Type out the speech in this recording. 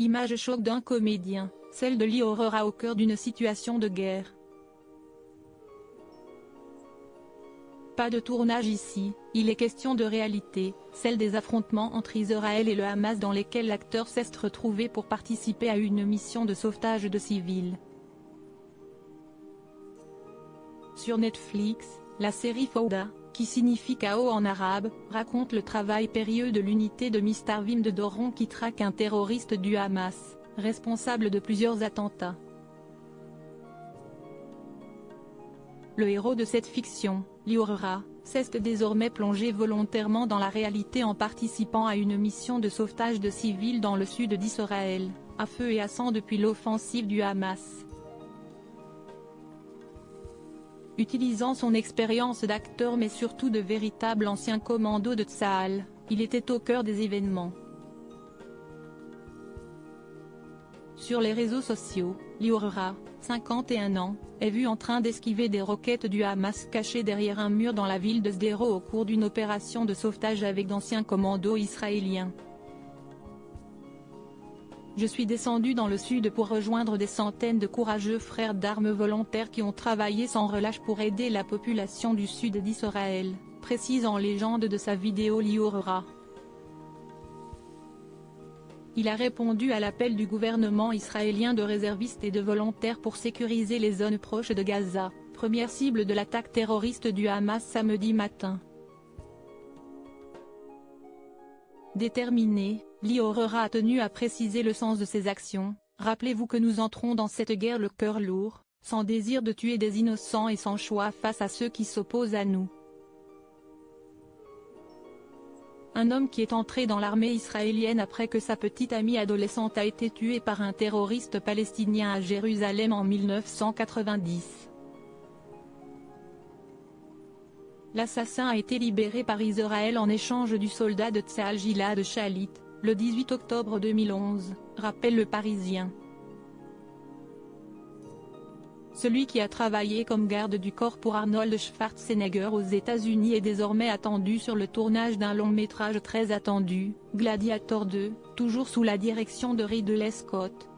Image choc d'un comédien, celle de Lee Aurora au cœur d'une situation de guerre. Pas de tournage ici, il est question de réalité, celle des affrontements entre Israël et le Hamas dans lesquels l'acteur s'est retrouvé pour participer à une mission de sauvetage de civils. Sur Netflix, la série Fawda, qui signifie chaos en arabe, raconte le travail périlleux de l'unité de Mistarvim de Doron qui traque un terroriste du Hamas, responsable de plusieurs attentats. Le héros de cette fiction, Lee Aurora, s'est désormais plongé volontairement dans la réalité en participant à une mission de sauvetage de civils dans le sud d'Israël, à feu et à sang depuis l'offensive du Hamas. Utilisant son expérience d'acteur mais surtout de véritable ancien commando de Tsahal, il était au cœur des événements. Sur les réseaux sociaux, Lee Aurora, 51 ans, est vu en train d'esquiver des roquettes du Hamas cachées derrière un mur dans la ville de Sderot au cours d'une opération de sauvetage avec d'anciens commandos israéliens. Je suis descendu dans le sud pour rejoindre des centaines de courageux frères d'armes volontaires qui ont travaillé sans relâche pour aider la population du sud d'Israël, précise en légende de sa vidéo Lee Aurora. Il a répondu à l'appel du gouvernement israélien de réservistes et de volontaires pour sécuriser les zones proches de Gaza, première cible de l'attaque terroriste du Hamas samedi matin. Déterminé, Lee Aurora a tenu à préciser le sens de ses actions. Rappelez-vous que nous entrons dans cette guerre le cœur lourd, sans désir de tuer des innocents et sans choix face à ceux qui s'opposent à nous. Un homme qui est entré dans l'armée israélienne après que sa petite amie adolescente a été tuée par un terroriste palestinien à Jérusalem en 1990. L'assassin a été libéré par Israël en échange du soldat de Tsahal Gilad Shalit, le 18 octobre 2011, rappelle Le Parisien. Celui qui a travaillé comme garde du corps pour Arnold Schwarzenegger aux États-Unis est désormais attendu sur le tournage d'un long-métrage très attendu, Gladiator 2, toujours sous la direction de Ridley Scott.